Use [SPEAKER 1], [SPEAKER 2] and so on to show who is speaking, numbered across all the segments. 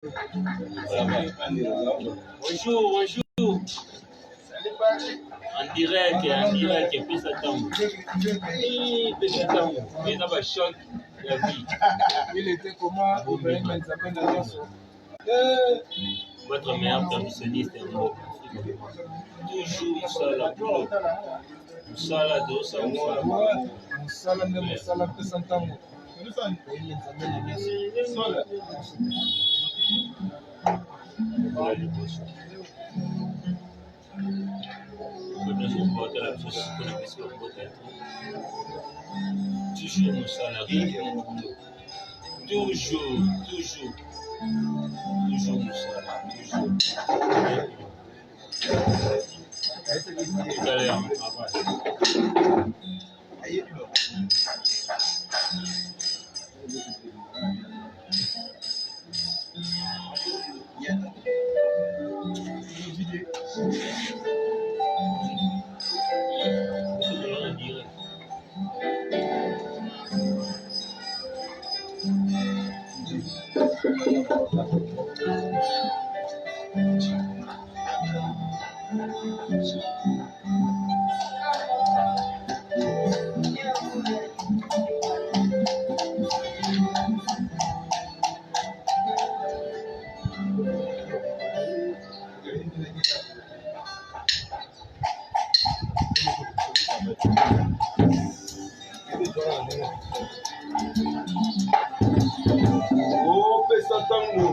[SPEAKER 1] Bonjour, bonjour. En direct, et puis ça tombe. Et puis ça tombe. Mais ça va choc la vie.
[SPEAKER 2] Il était comment?
[SPEAKER 1] Votre meilleur permissionniste est mort. Toujours ça là. Ça là, dos, ça
[SPEAKER 2] Musala ne musala pesa ntango.
[SPEAKER 1] Toujours nous salariés, toujours nous salariés, tout à l'heure, on travaille.
[SPEAKER 2] Oh, pesa ntango.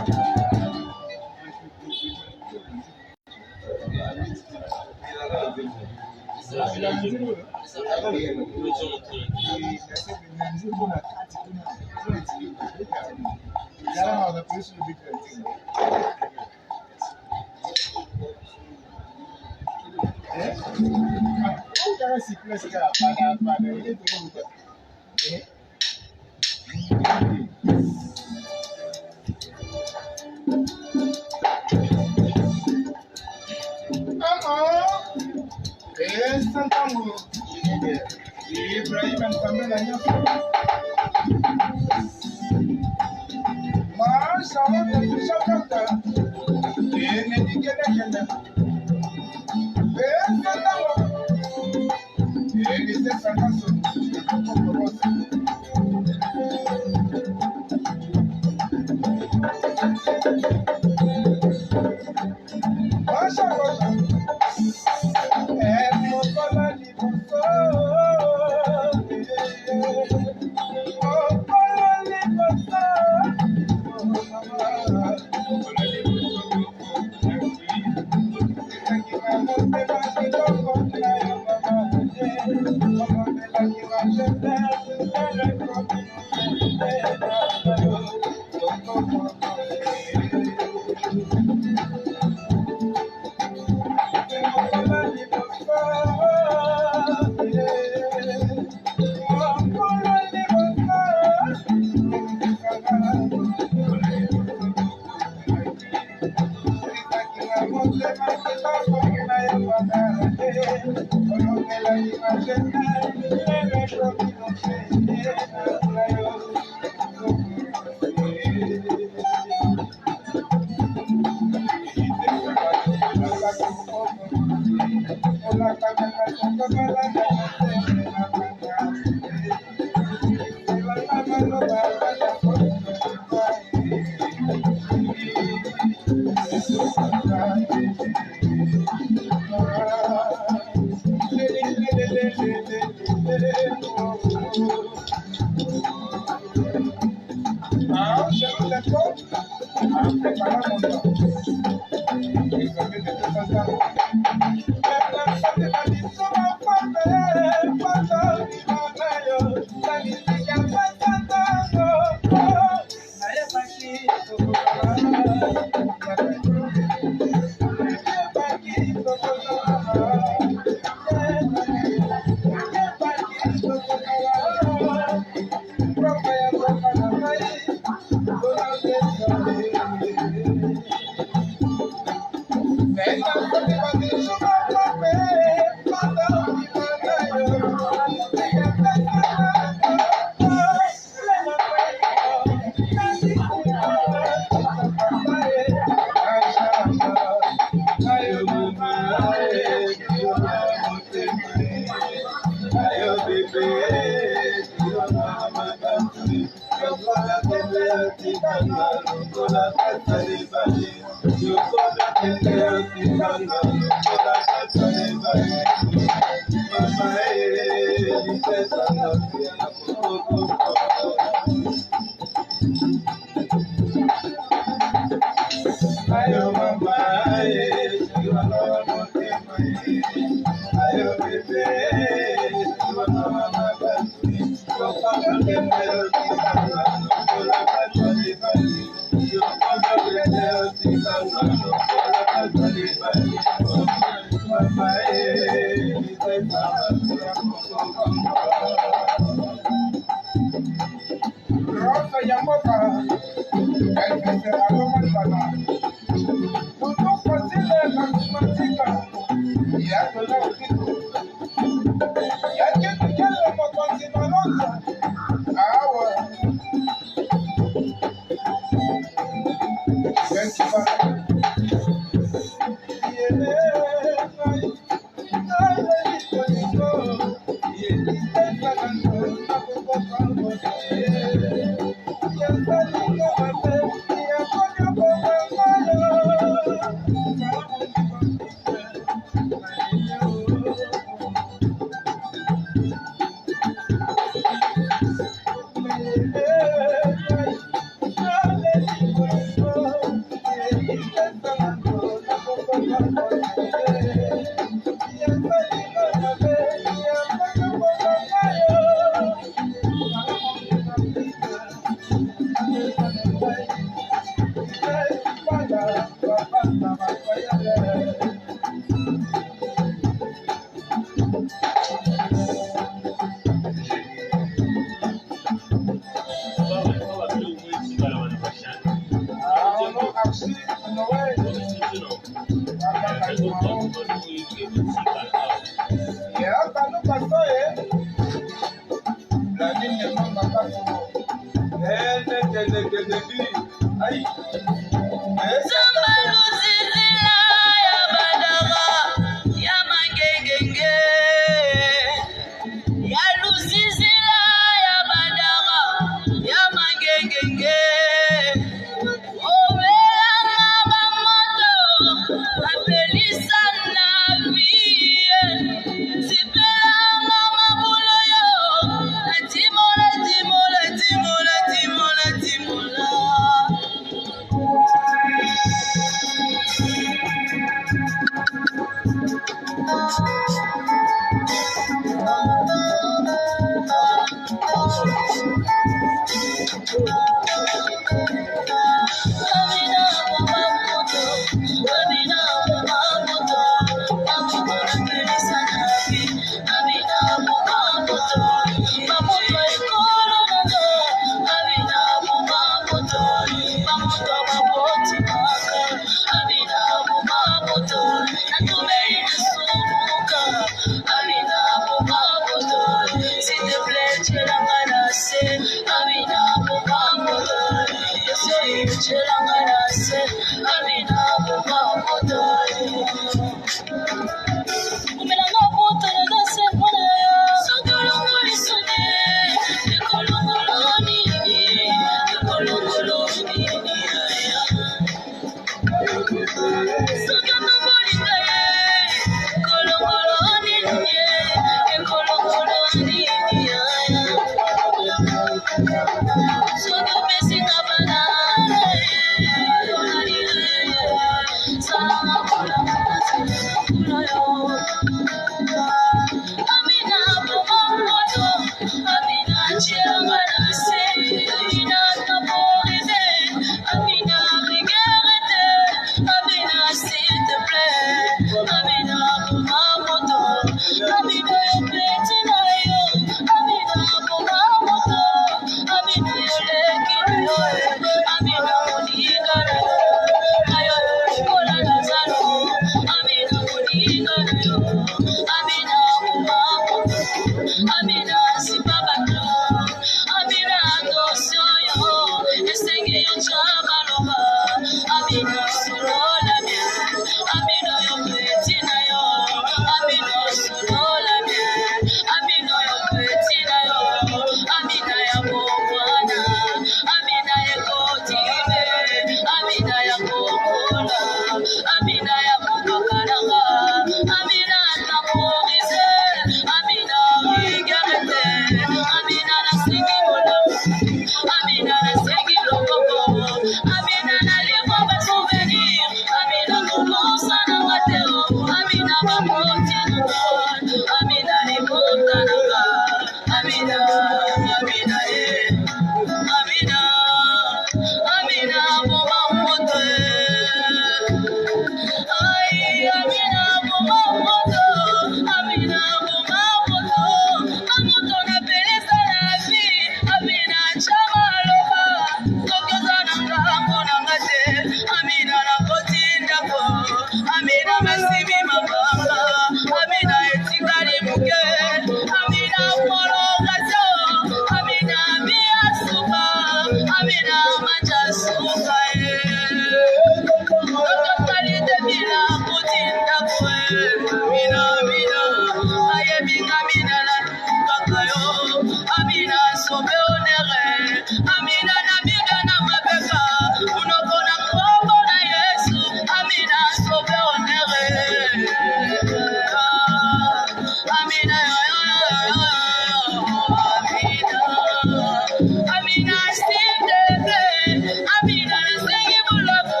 [SPEAKER 3] Amina nasengi bulamu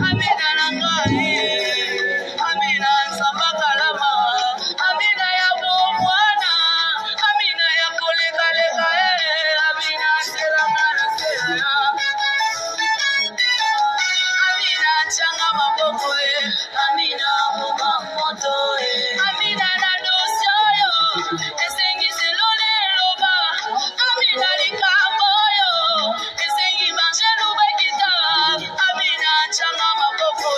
[SPEAKER 3] Amina nangai Amina nsamba kalama Amina ya bomwana Amina ya koleka Amina selama na sela Amina changa maboko Amina moma moto Amina na dosoyo esengi selole loba Amina likamoyo esengi banjelu bekita Amina changa maboko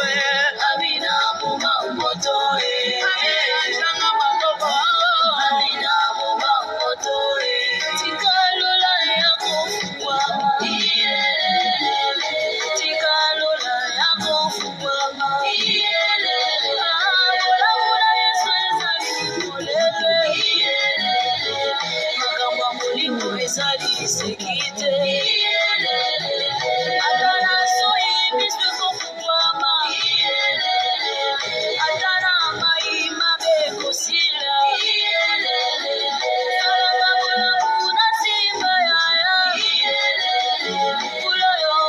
[SPEAKER 3] Amina moma moto Amina changa maboko Amina moma moto tikalola ya kufua tikalola ya kufua bola Yesu ezali molele makambo ya molimo ezali sekite ata na soyi biso ekofungwama ata na mai mabe ekosila salanga bolamu na nsimba yaya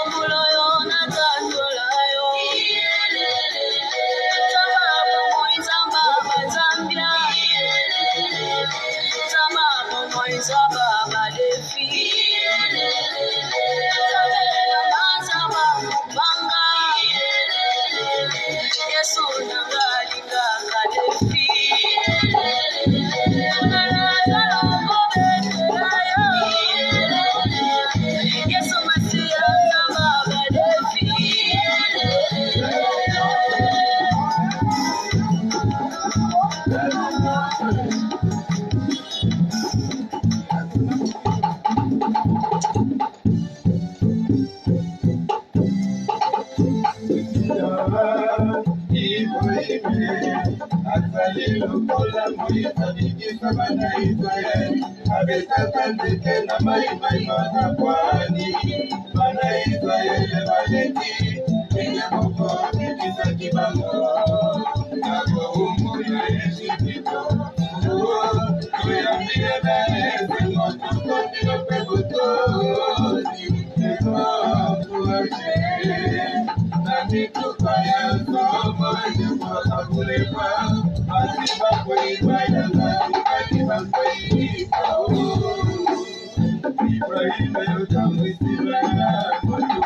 [SPEAKER 3] mbuloyo na tandola yo nzamba bomoi nzamba banzambia nzamba bomoi nzamba badefi nzamba mubanga yesu nanga lingaka defi yesu masiya nzamba badefi
[SPEAKER 2] Azali lokola Moïse abikisa bana Israeli abetaka nzete na mai makakwani bana Israeli baleki ndenge moko ebisaki bango na bowumbu ya Ejipito toyambila esengo tokondilo mpe botoli ekoencourage na mituka ya nzombo ekokabulepa basi bakoyiba yanga tikali bakoyiba Ibrahima yotamwisila ya moto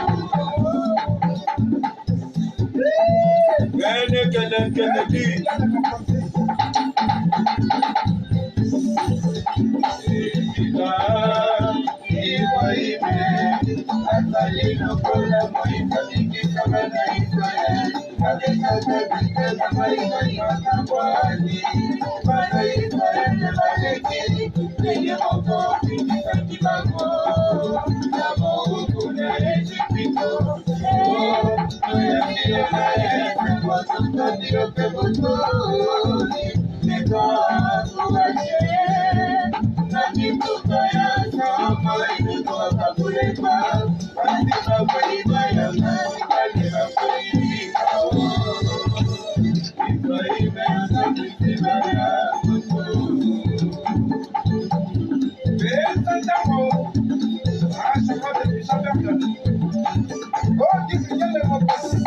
[SPEAKER 2] Kennedy azali lokola Moïse abikisa bana Israeli abetaka nzete na mai makakwani bana Israeli baleki ndenge moko ebisaki bango na bowumbu ya Ejipito toyambila esengo tokondilo mpe botoli ekoencourage na mituka ya nzombo ekokabulepa basi bakoyiba yanga tikali bakoyiba Ibrahima yotamwisila ya moto pesa ntango achakode bisabaka odikiyele mokosi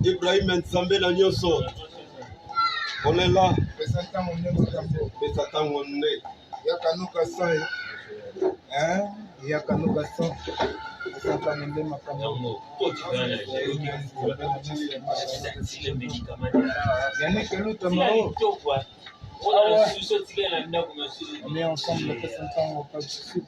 [SPEAKER 4] Ibrahim Nzambe na nyonso olela
[SPEAKER 2] pesa ntango nyonso tambo
[SPEAKER 4] pesa tango nne
[SPEAKER 2] yakanuka son yakanuka son pesa ntango nde makambo Yannick Elutama on est ensemble pesa ntango pas de souci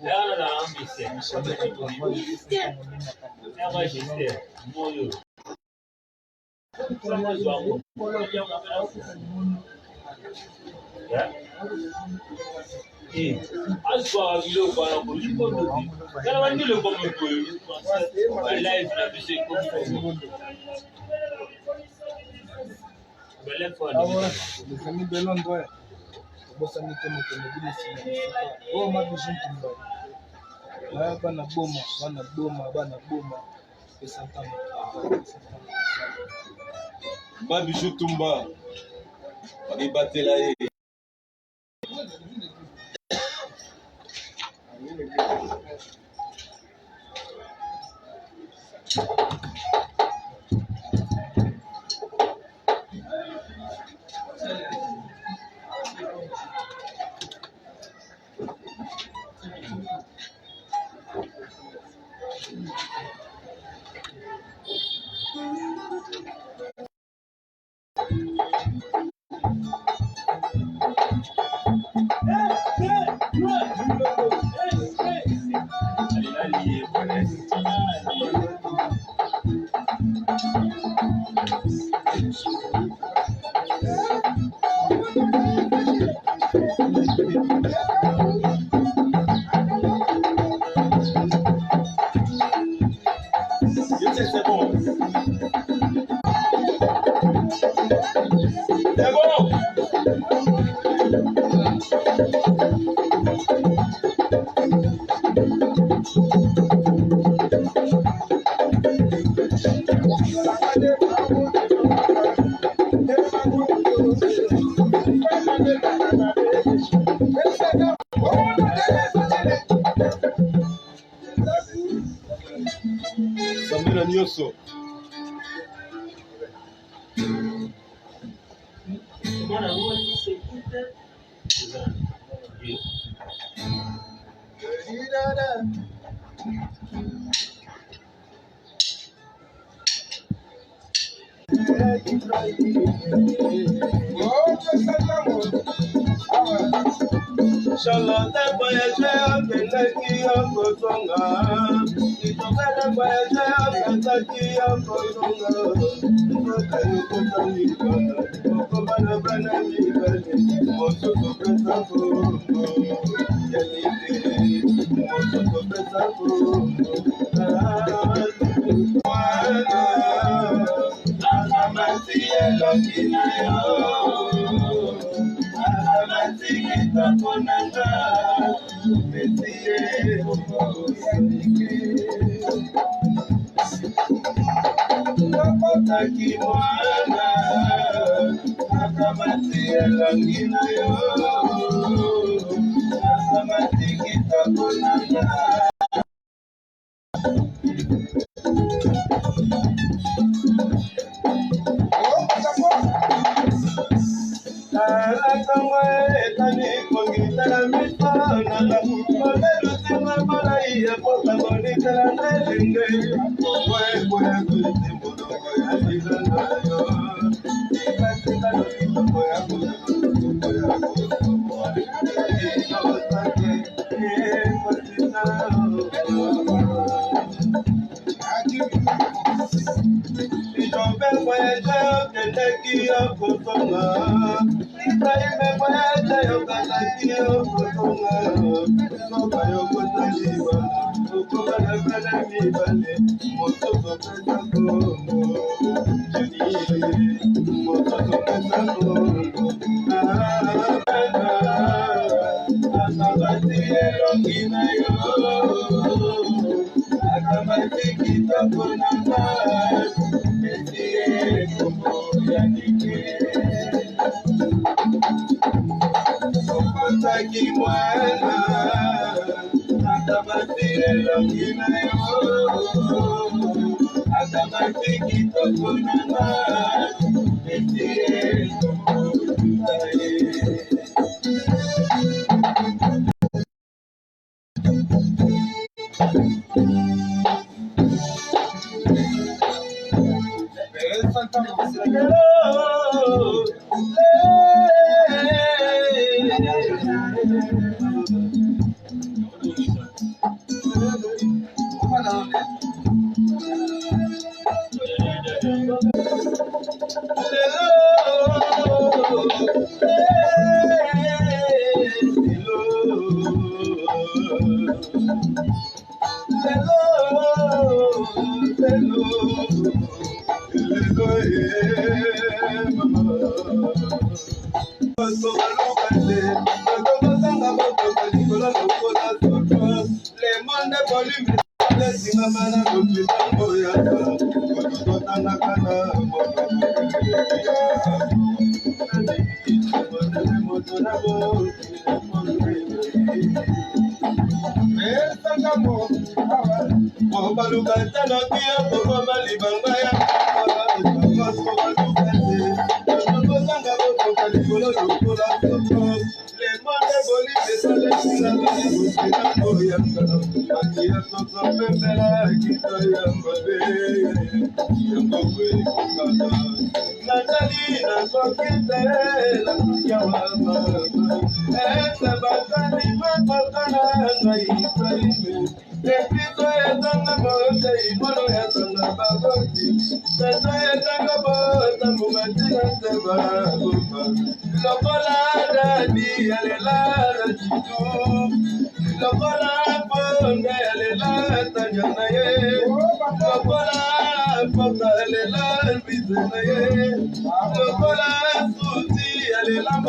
[SPEAKER 2] les amis de Londres bosani te moto mobile sima oh ma vision tumba bana boma pesa ntango
[SPEAKER 4] Babiju Tumba bakibatela ye Sambela nyonso. Charlotte voyageur, Kenaki Okosonga. Itokana voyageur, Kenaki Okosonga. Okano kotani kona, Okobana bana mibale. Mosoto pesa kongo, Yanite. Mosoto pesa kongo, Wana. Akamati elokinayo. Konanga, Messie, Napotaki mwana, Akamati elonginayo, Akamati kitokonanga.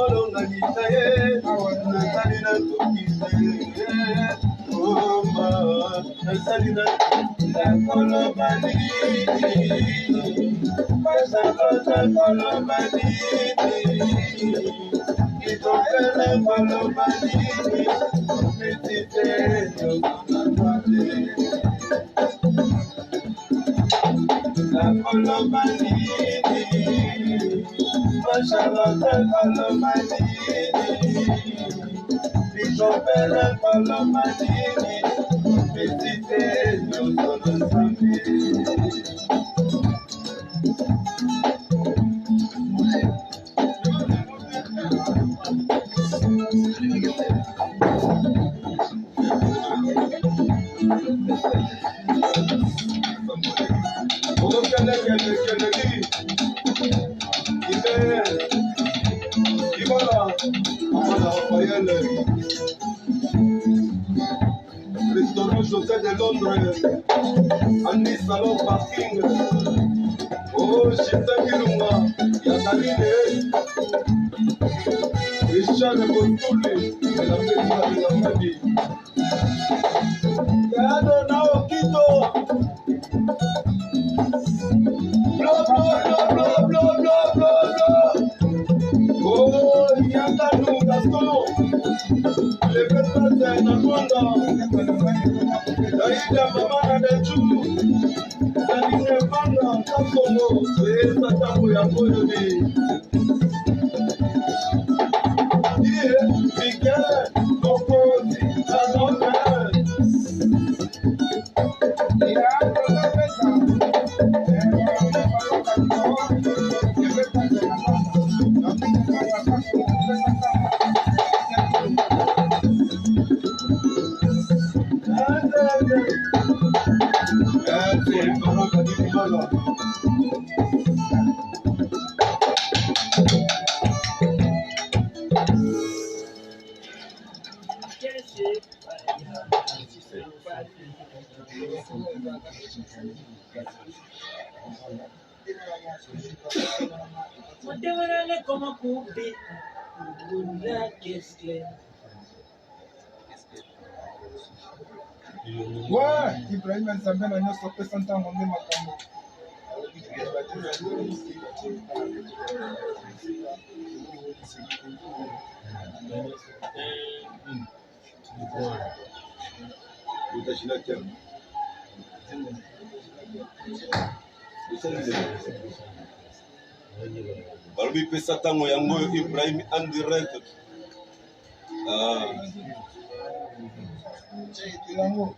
[SPEAKER 4] kolonganisa ye nasali na tokisa ye oma nasali na koloba nini basakota koloba nini itokele koloba nini mitite yokonatwate la koloba nini basakota koloba nini itokele koloba nini mitite yokonatwate. Restaurant José de Londres, Annie Salon Parking, oh Chita Kirunga, Yasaline, Richard Botuli, et la maison de la famille. Gado Nao Kito, blo blo blo blo blo blo blo. Oh, Yakanou Gaston, les personnes de Nakonda, Aïda Mamana de Chou, Aline Banda, Kakomo, et Satambo Yakoyobi. Yeah, Miguel, Kokozi, Zanone.
[SPEAKER 1] Como cubrir una que es
[SPEAKER 2] Ouais, Ibrahim Nzambe na nyonso opesa ntango nde makambo.
[SPEAKER 4] Balobi pesa tango yango Ibrahim en direct.
[SPEAKER 2] Yango.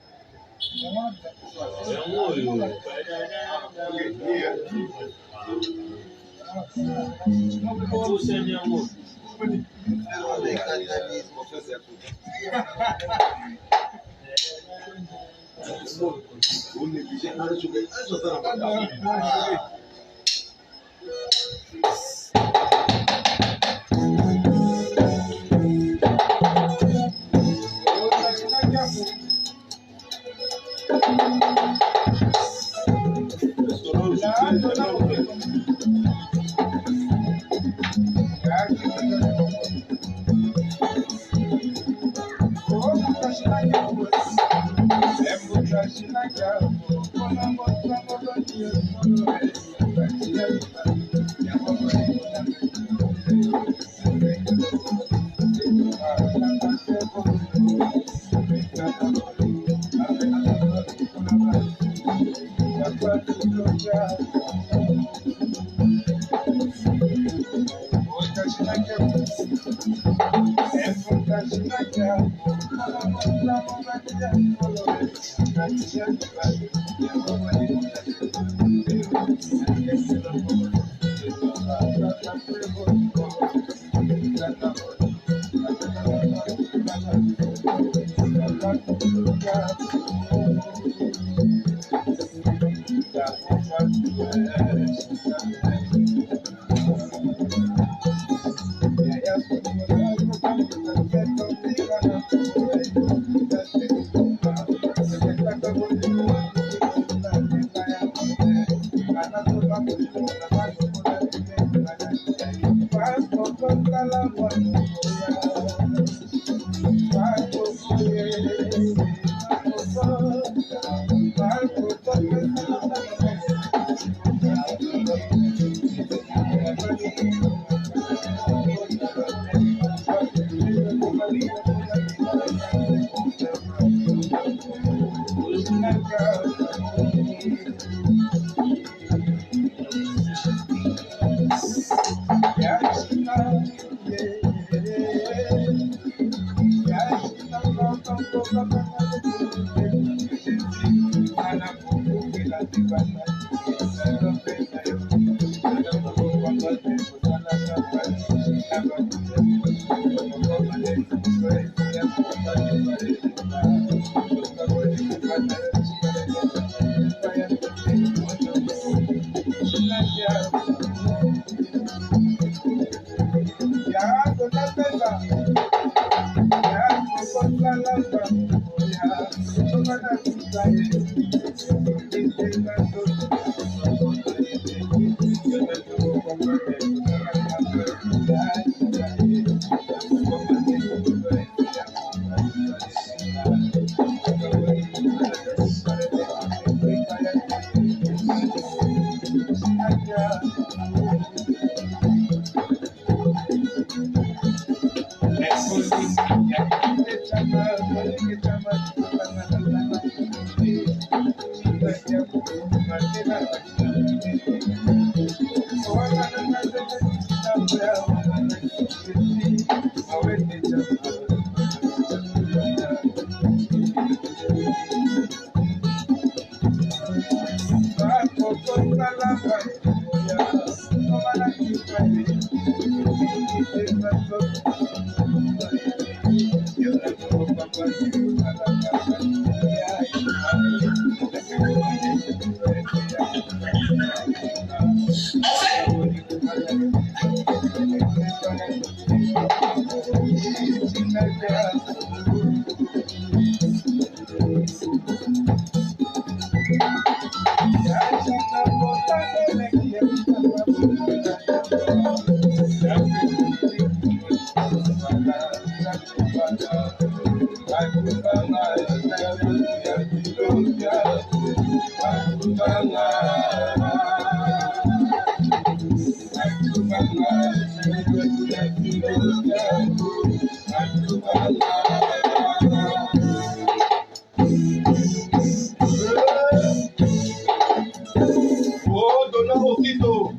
[SPEAKER 4] Oh, dona Rokito.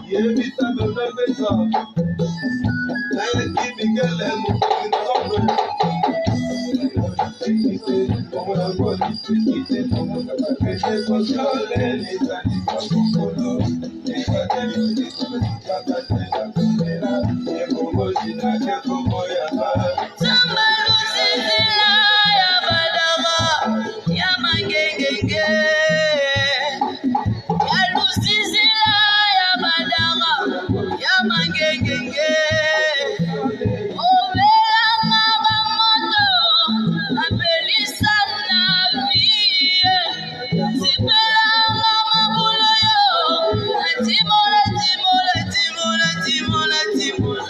[SPEAKER 4] Yebisa dona Besa. Naya kimi gele mukini tombe.
[SPEAKER 3] Sambaluzizila ya badama ya mangengenge. Ya lusizila ya badama ya mangengenge. Ovelanga bamoto apelisa na vie. Sipelanga mabulo yo. Timola, timola, timola, timola, timola.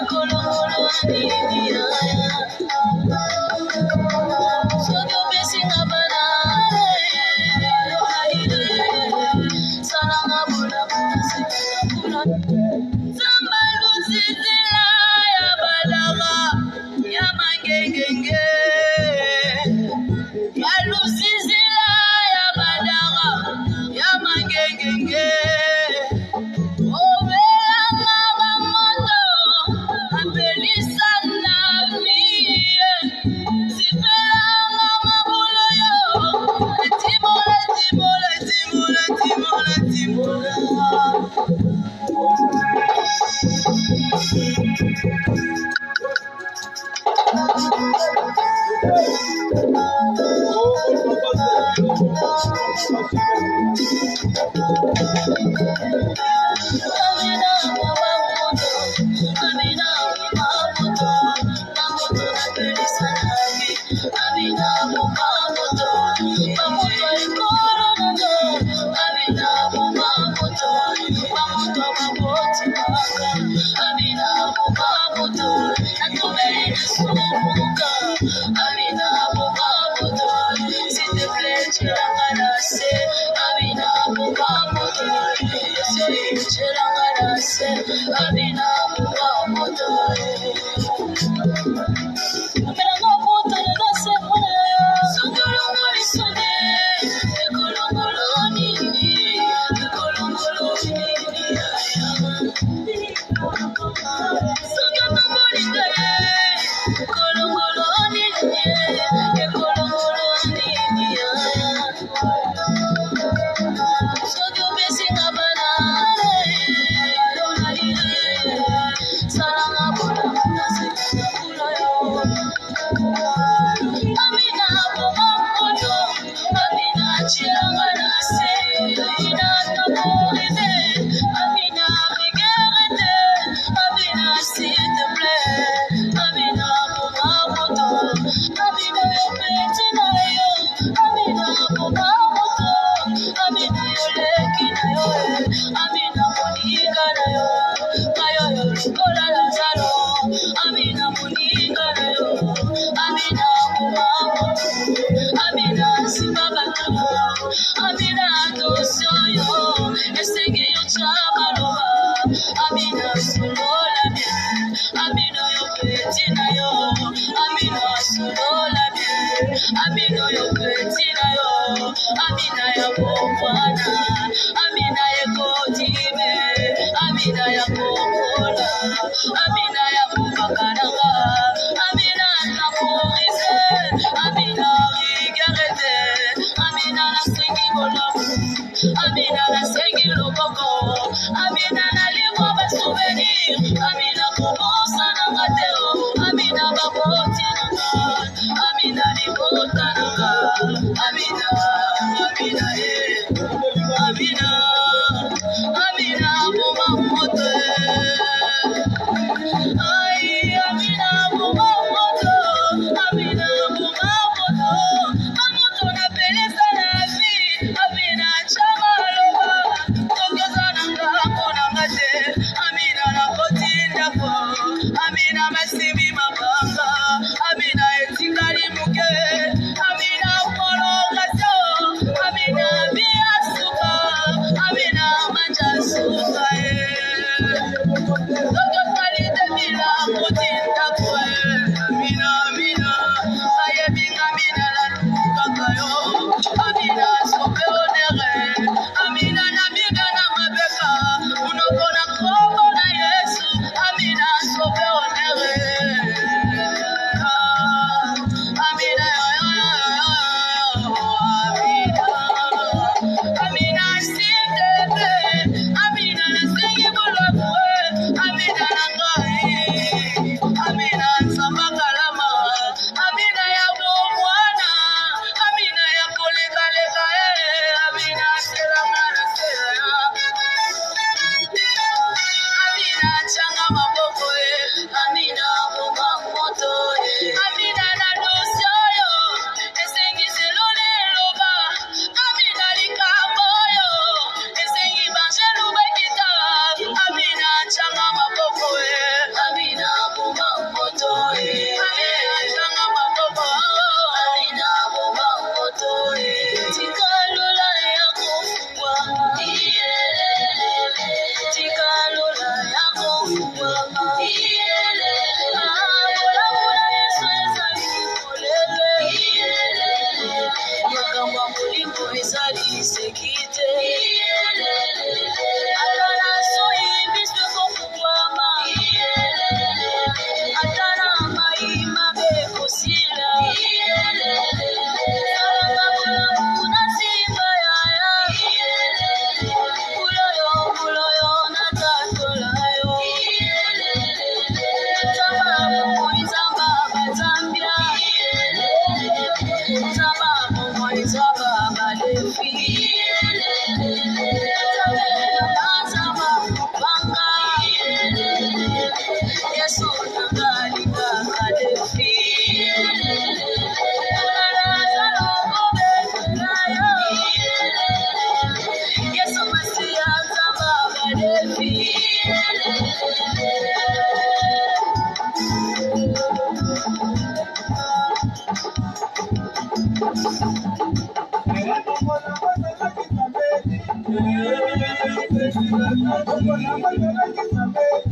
[SPEAKER 3] Kolongolo Amina Moto. Amina yo petina yo, Amina ya popana, Amina ya kotime, Amina ya popola, Amina ya popakananga, Amina na porise, Amina rigarete, Amina na sengi bolamu, Amina na sengi loboko, Amina na limwa ba souvenir, Amina kobosa na ngateo, Amina baboti nanga, Amina libota nanga, Amina, Amina Amina, Amina boma moto, ay Amina boma moto, Amina boma moto, amoto na pelesa na vie, Amina chama loba, tokoza nanga kona ngate, Amina na kotinda ko, Amina masimi mabanga, Amina etikali muke, Amina prolongation, Amina bia suka, Amina manja suka Dogo kali de bila kutinda kwe, Amina Amina, aye binga Amina la kakayo, Amina sope onere, Amina na biga na mabeka, unokona kobo na Yesu, Amina sope onere. Amina Amina sitete, Amina na sengi bolakwe, Amina na ngai, Amina nsamba kalama, Amina ya bomwana, Amina ya koleka leka Amina selanga na sela, Amina changa maboko Amina bomba moto Amina na dosioyo esengi selole loba, Amina likamboyo esengi banjelu bekita, Amina changa maboko Amina bomba moto Amina changa maboko Amina bomba moto tikalula ya kufungwa tikalula ya kufungwa bola Yesu ezali polele makambo ya molingo ezali sekite atala soi biso kofungwama atala mai mabe kosila salanga bolamu na simba yaya buloyo na tatola yo Zamba bomoi zamba bazambia Zamba bomoi zamba balefi Zamba banga Yesu nangali balefi Yesu masia zamba balefi
[SPEAKER 2] Thank you.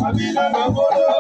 [SPEAKER 4] Amina Mabolo,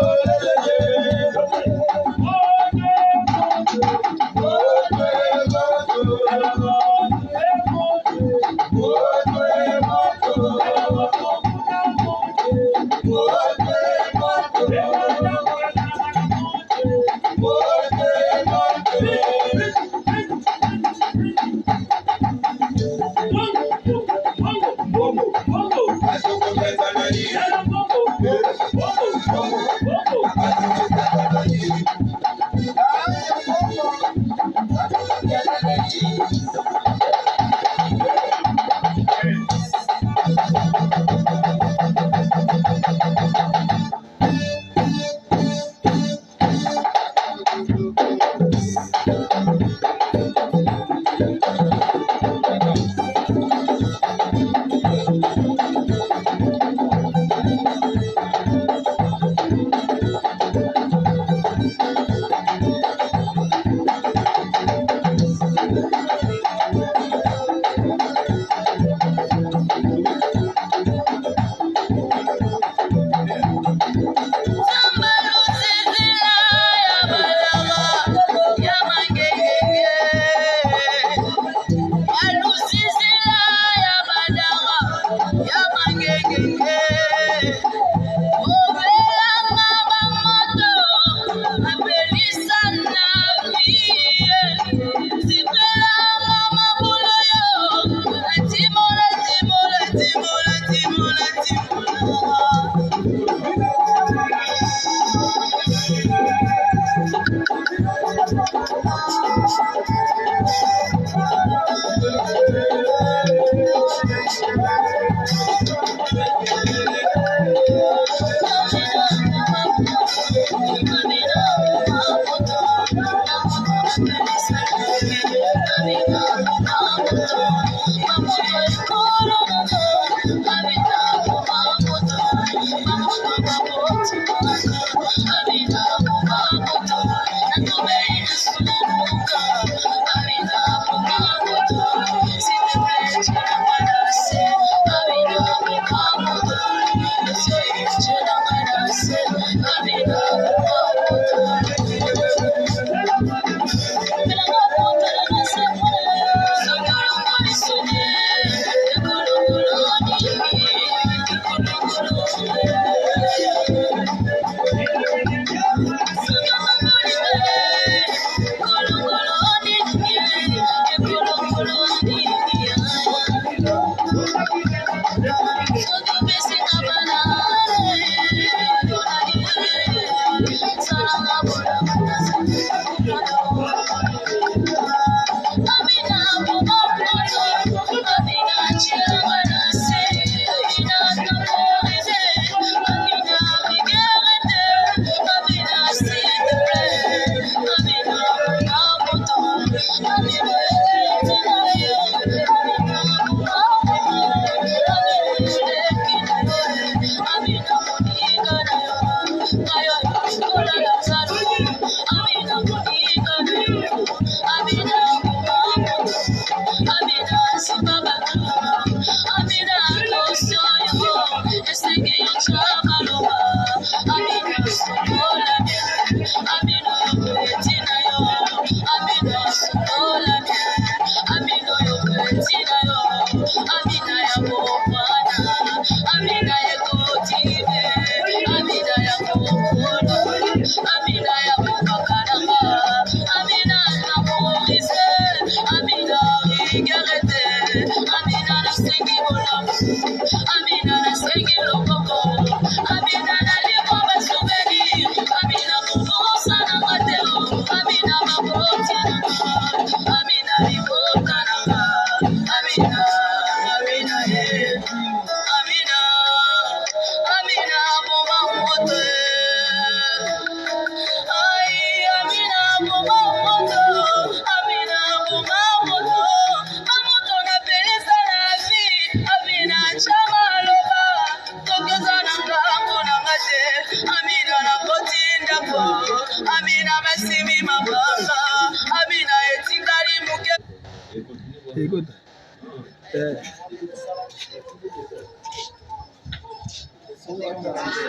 [SPEAKER 2] Écoute.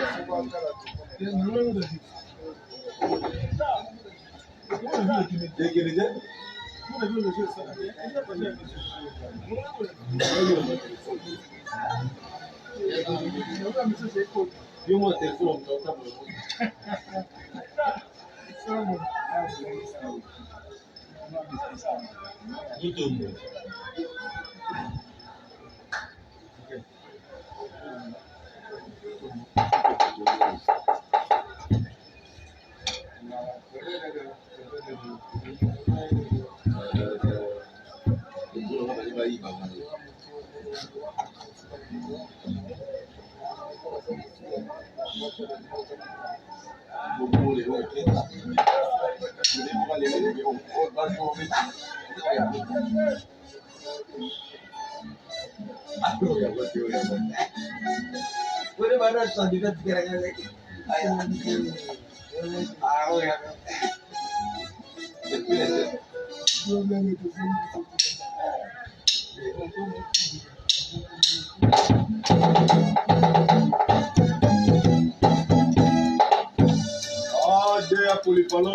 [SPEAKER 1] Muito bom.
[SPEAKER 4] Polipalo.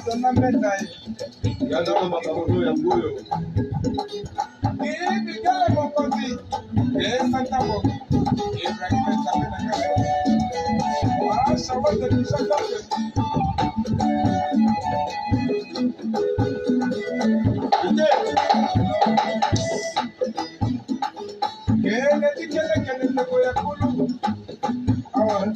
[SPEAKER 2] Dona medalha.
[SPEAKER 4] Ya ndo makabono ya ngoyo.
[SPEAKER 2] Ni bigala mokozi. Santa Bo. Ibrahim Sabena Kale. Wa shawata ni shawata. Kele koya kulu. Awan.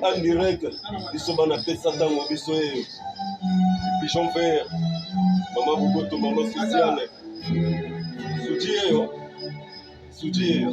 [SPEAKER 4] En direct, ils sont en appel ça dans mon biso et pigeon vert, maman Bogoto, maman Soudiane, Soudié.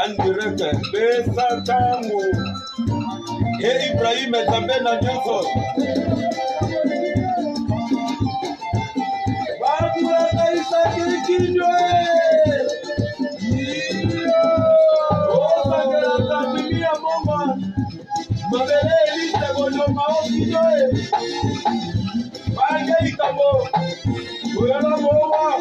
[SPEAKER 4] Andireke pesa tangu Ibrahim Zambena Johnson watu wanaisa kirikijwe Osagera katimia moma Mabele elite gojo maokijoe Bange itamo Uyana moma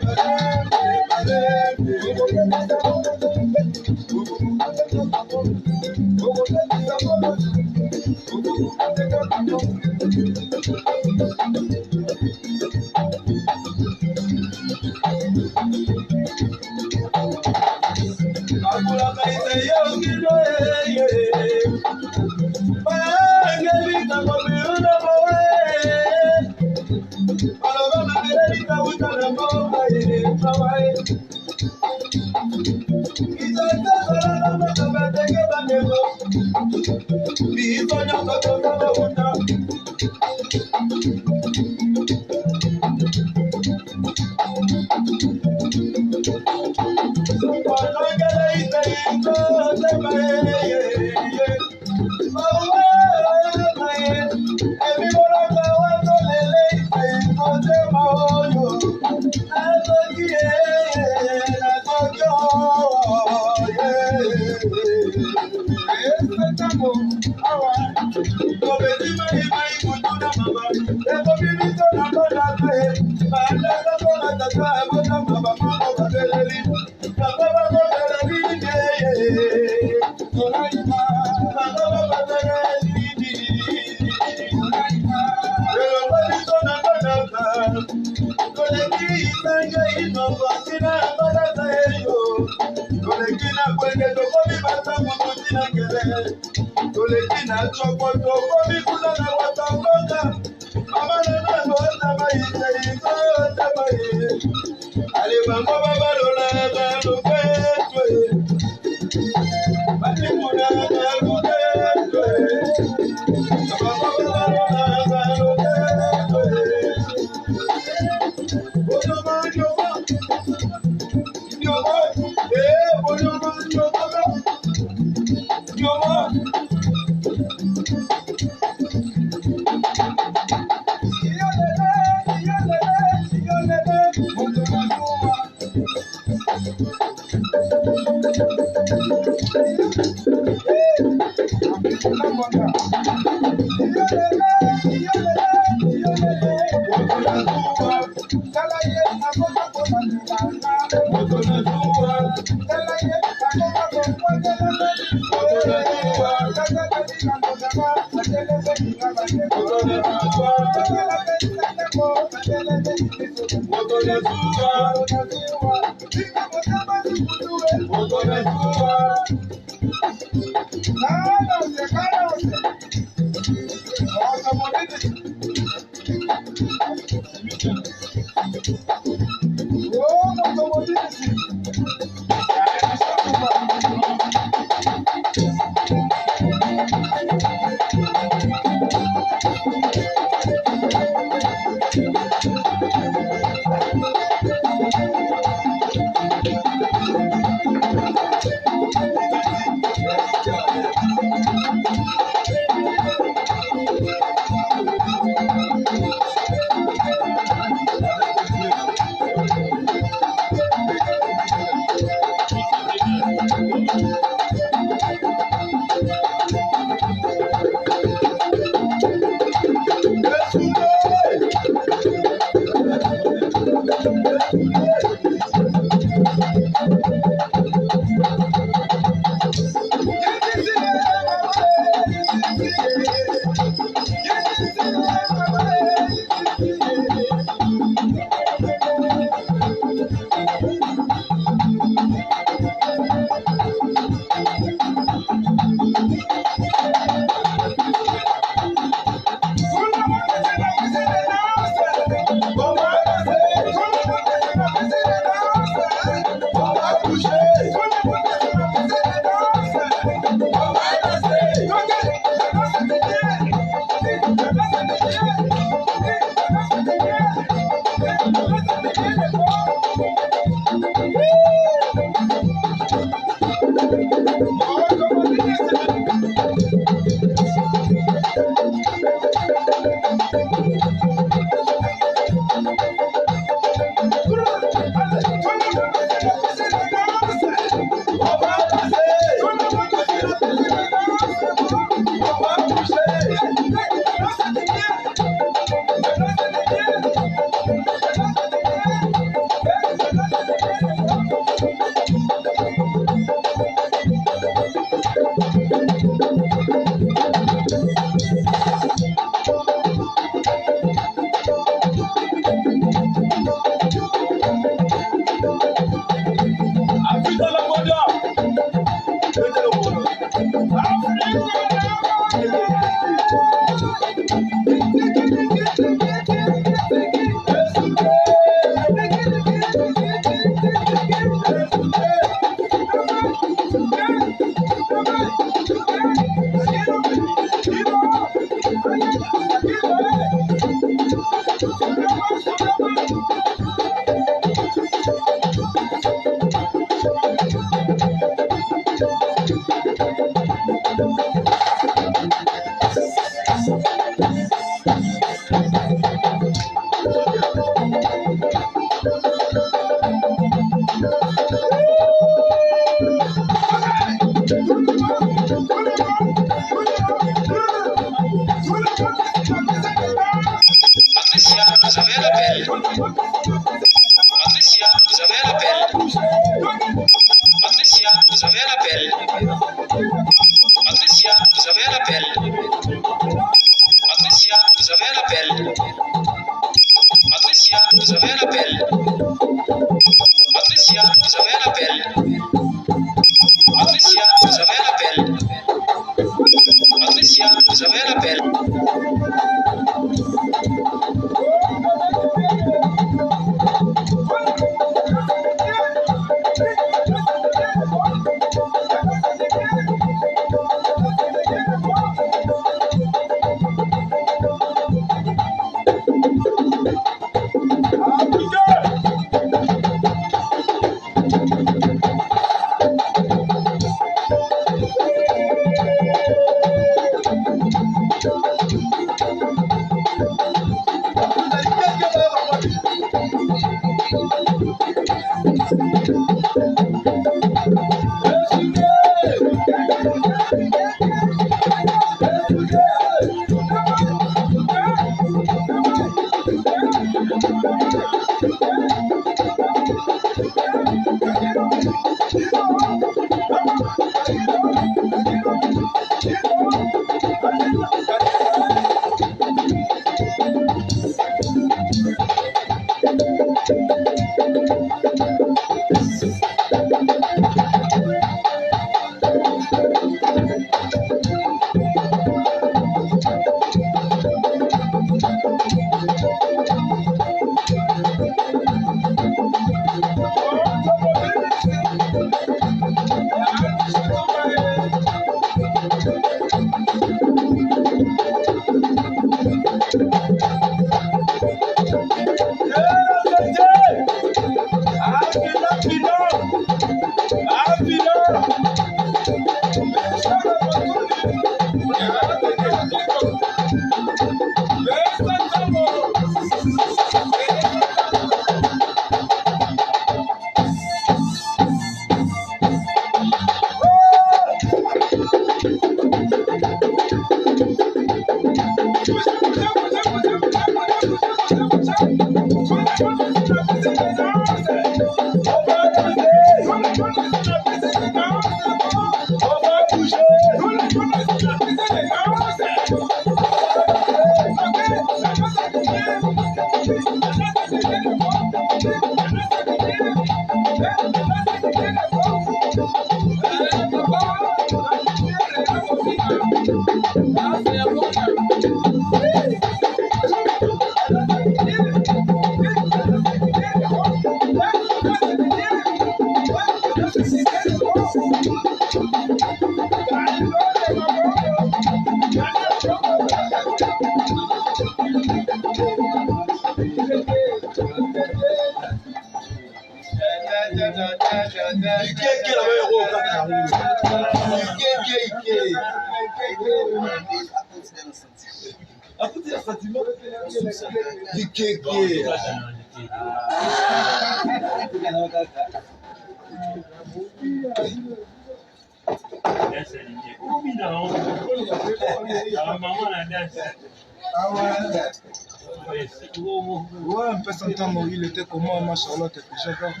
[SPEAKER 2] Ouais, mpesa ntango il était comment ma Charlotte déjà verte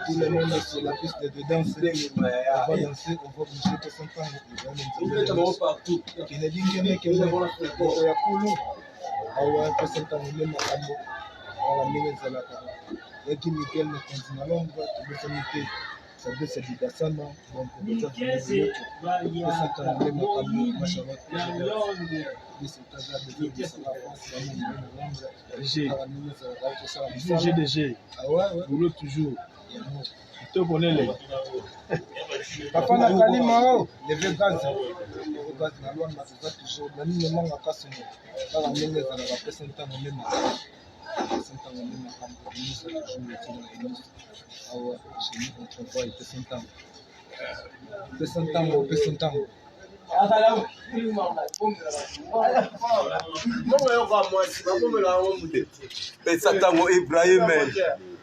[SPEAKER 2] tout le monde est sur la piste de danse, on va danser, on va bouger tout son temps. Kennedy Kennedy Kulu, awa mpesa ntango nde makambo wala mingi ezalaka Yaki Michael mokonzi na Londres tobosani te Fabrice Adibasana donc
[SPEAKER 5] GDG boulot toujours to bonele
[SPEAKER 2] papa na kalima leve gaz na Londres ça toujours nani manga kasino kala ndenge ezalaka pesa ntango mema
[SPEAKER 4] pesa ntango Ibrahim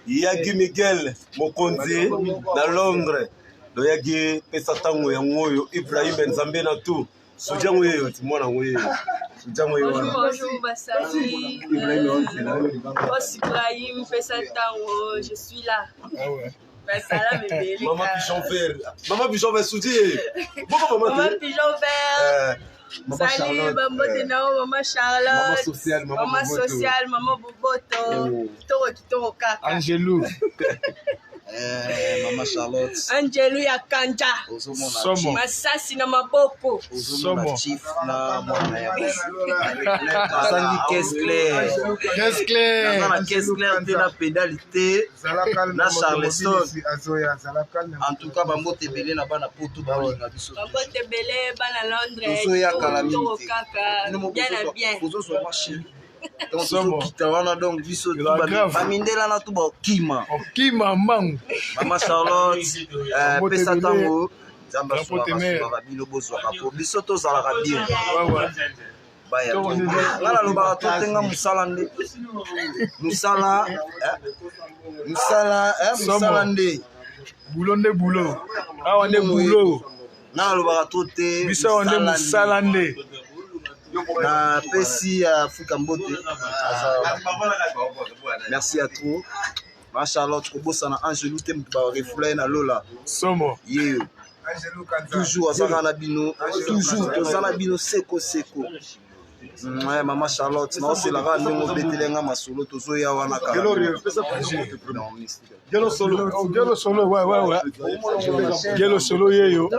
[SPEAKER 4] yaki Miguel mokonzi na Londres loyaki pesa ntango yango oyo Ibrahim Nzambe na tu sujango yeyo timona ngoyo sujango yeyo
[SPEAKER 3] Bonjour Bassani, Boss Ibrahim, pesa ntango, je suis là.
[SPEAKER 5] ah ouais
[SPEAKER 3] Salam et
[SPEAKER 4] Maman Pigeon Vert. Maman Pigeon Vert soutien. Pourquoi maman
[SPEAKER 3] Maman Pigeon Vert.
[SPEAKER 4] Maman
[SPEAKER 3] Salut,
[SPEAKER 4] Charlotte.
[SPEAKER 3] Maman Charlotte.
[SPEAKER 4] Maman sociale,
[SPEAKER 3] Maman Boboto. Kitoro Kaka.
[SPEAKER 5] Angelou
[SPEAKER 6] Maman Charlotte.
[SPEAKER 3] Angelou ya Kanja.
[SPEAKER 5] Somo
[SPEAKER 3] Masasi na maboko.
[SPEAKER 5] Somo
[SPEAKER 6] Chief na mwana ya Sangi caisse claire.
[SPEAKER 5] Qu'est-ce clair
[SPEAKER 6] Na caisse claire te na pédalité na Charleston. En tout cas bambote belé na bana poto balinga biso.
[SPEAKER 3] Bambote belé bana Londres.
[SPEAKER 6] Tozo ya calamité.
[SPEAKER 3] Kitoro Kaka. Bien à bien.
[SPEAKER 6] Tozo so marché. Donc
[SPEAKER 5] Somo.
[SPEAKER 6] kita wana donc biso
[SPEAKER 5] La grave.
[SPEAKER 6] bamindela na tu ba kima.
[SPEAKER 5] okima mangu
[SPEAKER 6] Maman Charlotte pesa tango Zamba
[SPEAKER 5] Drapeau témère.
[SPEAKER 6] soa bino bozwaka po biso tozalaka bien.
[SPEAKER 5] ouais ouais
[SPEAKER 6] Baya ngala lobaka totenga musala nde musala nde
[SPEAKER 5] boulot nde boulot awa nde boulot
[SPEAKER 6] ngala lobaka tote
[SPEAKER 5] biso awa nde mosala nde
[SPEAKER 6] na pesi ya Afrika Mbote. Merci à trop. Ma Charlotte kobosana Angelou te mutu ba reflet na Lola
[SPEAKER 5] somo
[SPEAKER 6] yeyo toujours azaka na bino toujours tozala bino seko ouais Maman Charlotte na oselaka ndenge obetelenga masolo tozoya wana kala
[SPEAKER 5] Gelo solo ouais ouais ouais Gelo solo yeyo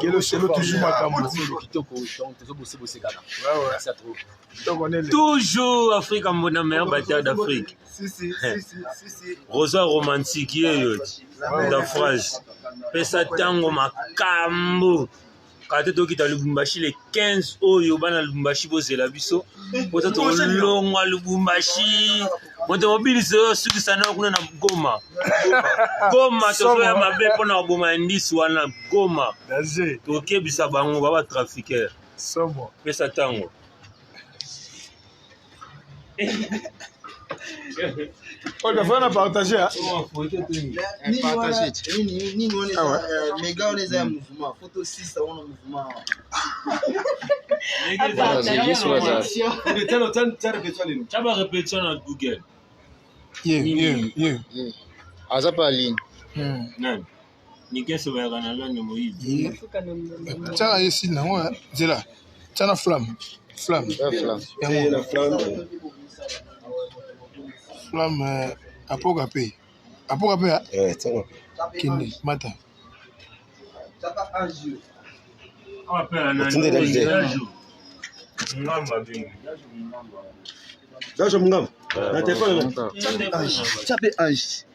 [SPEAKER 5] Gelo solo toujours makambo
[SPEAKER 1] Toujours Afrique en mon meilleur batteur d'Afrique. Rosa romantique yeyo da phrase. Pesa tango makambo. Kate tokita Lubumbashi le 15 oyo bana Lubumbashi bozela biso. Poto to longwa Lubumbashi. Moto mobile so suki sana kuna na Goma. Goma to ya mabe pona Goma ndisi wana Goma.
[SPEAKER 5] danger
[SPEAKER 1] Tokebisa bango baba trafiqueur.
[SPEAKER 5] somo
[SPEAKER 1] Pesa tango.
[SPEAKER 5] on va faire partager hein
[SPEAKER 6] Nini mega on est un mouvement photo 6 on mouvement
[SPEAKER 1] Chaba répétition na Google.
[SPEAKER 5] yeah
[SPEAKER 7] aza pa ligne
[SPEAKER 1] Nani? Nikese bayaka na lande moyibi.
[SPEAKER 5] tiaka ye sili nango nzela tia na flamme yango flamme apoka pe kende mata
[SPEAKER 4] Dajo mngam. Na telefone.
[SPEAKER 6] Chape Ange.